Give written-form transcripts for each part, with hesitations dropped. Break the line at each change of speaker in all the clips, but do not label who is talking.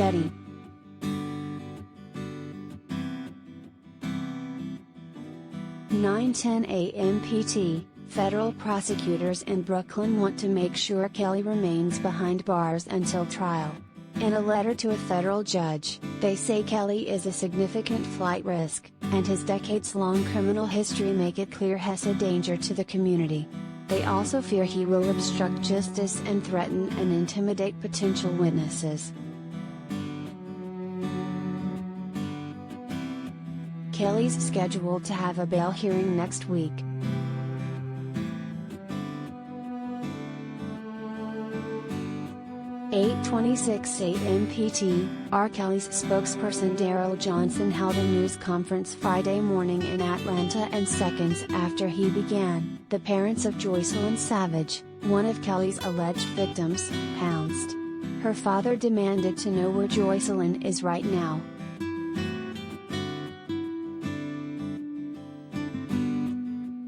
Getty. "9:10 a.m. PT, federal prosecutors in Brooklyn want to make sure Kelly remains behind bars until trial. In a letter to a federal judge, they say Kelly is a significant flight risk, and his decades-long criminal history make it clear he's a danger to the community. They also fear he will obstruct justice and threaten and intimidate potential witnesses." Kelly's scheduled to have a bail hearing next week. "8:26 a.m. PT, R. Kelly's spokesperson Daryl Johnson held a news conference Friday morning in Atlanta and seconds after he began, the parents of Joycelyn Savage, one of Kelly's alleged victims, pounced. Her father demanded to know where Joycelyn is right now.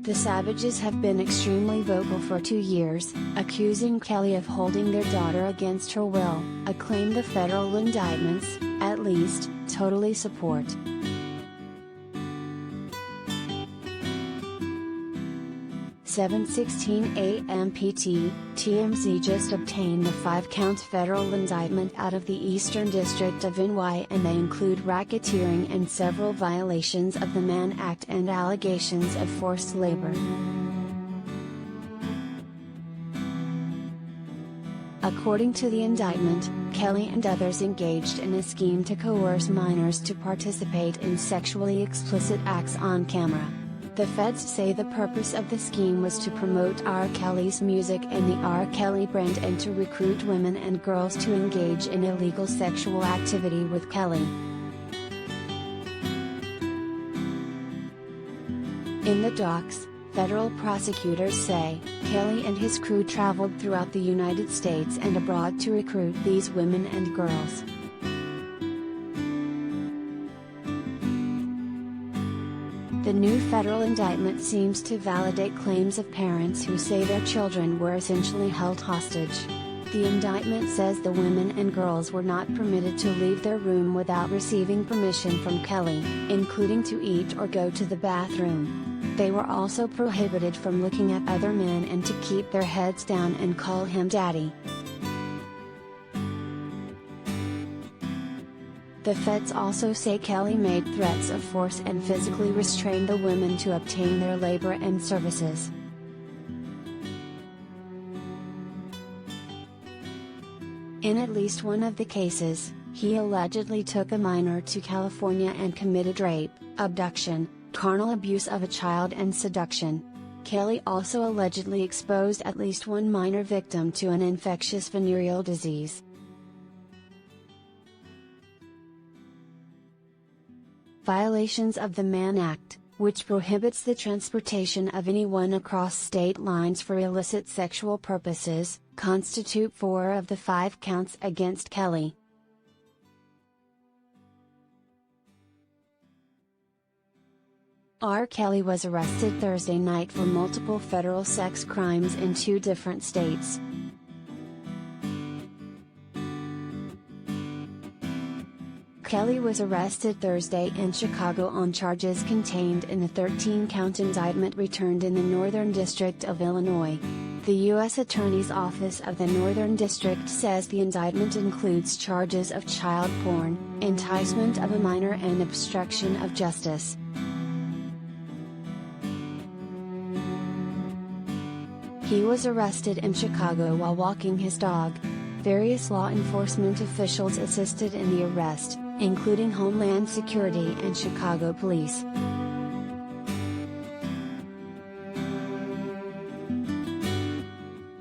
The Savages have been extremely vocal for 2 years, accusing Kelly of holding their daughter against her will, a claim the federal indictments, at least, totally support. "7:16 a.m. PT, TMZ just obtained the 5-count federal indictment out of the Eastern District of NY, and they include racketeering and several violations of the Mann Act and allegations of forced labor. According to the indictment, Kelly and others engaged in a scheme to coerce minors to participate in sexually explicit acts on camera. The feds say the purpose of the scheme was to promote R. Kelly's music and the R. Kelly brand and to recruit women and girls to engage in illegal sexual activity with Kelly. In the docs, federal prosecutors say, Kelly and his crew traveled throughout the United States and abroad to recruit these women and girls. The new federal indictment seems to validate claims of parents who say their children were essentially held hostage. The indictment says the women and girls were not permitted to leave their room without receiving permission from Kelly, including to eat or go to the bathroom. They were also prohibited from looking at other men and to keep their heads down and call him daddy. The feds also say Kelly made threats of force and physically restrained the women to obtain their labor and services. In at least one of the cases, he allegedly took a minor to California and committed rape, abduction, carnal abuse of a child and seduction. Kelly also allegedly exposed at least one minor victim to an infectious venereal disease. Violations of the Mann Act, which prohibits the transportation of anyone across state lines for illicit sexual purposes, constitute 4 of the 5 counts against Kelly. R. Kelly was arrested Thursday night for multiple federal sex crimes in 2 different states. Kelly was arrested Thursday in Chicago on charges contained in the 13-count indictment returned in the Northern District of Illinois. The U.S. Attorney's Office of the Northern District says the indictment includes charges of child porn, enticement of a minor and obstruction of justice. He was arrested in Chicago while walking his dog. Various law enforcement officials assisted in the arrest, including Homeland Security and Chicago Police.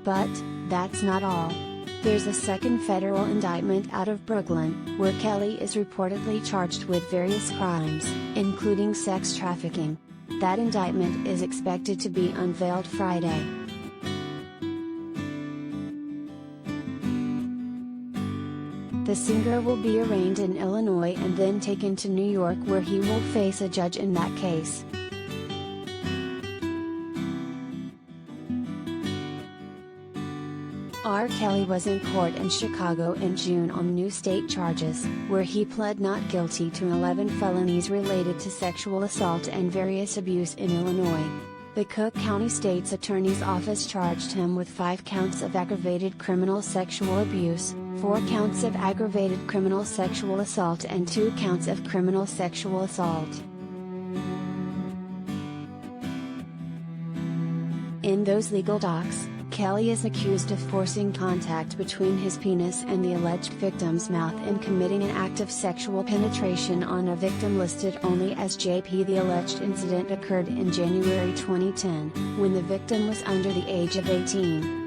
But, that's not all. There's a second federal indictment out of Brooklyn, where Kelly is reportedly charged with various crimes, including sex trafficking. That indictment is expected to be unveiled Friday. The singer will be arraigned in Illinois and then taken to New York, where he will face a judge in that case. R. R. Kelly was in court in Chicago in June on new state charges, where he pled not guilty to 11 felonies related to sexual assault and various abuse in Illinois. The Cook County State's Attorney's Office charged him with 5 counts of aggravated criminal sexual abuse, 4 counts of aggravated criminal sexual assault and 2 counts of criminal sexual assault. In those legal docs, Kelly is accused of forcing contact between his penis and the alleged victim's mouth and committing an act of sexual penetration on a victim listed only as JP. The alleged incident occurred in January 2010, when the victim was under the age of 18.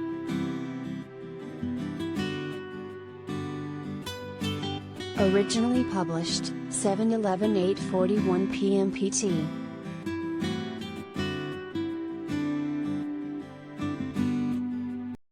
Originally published, 7/11/841 p.m. pt.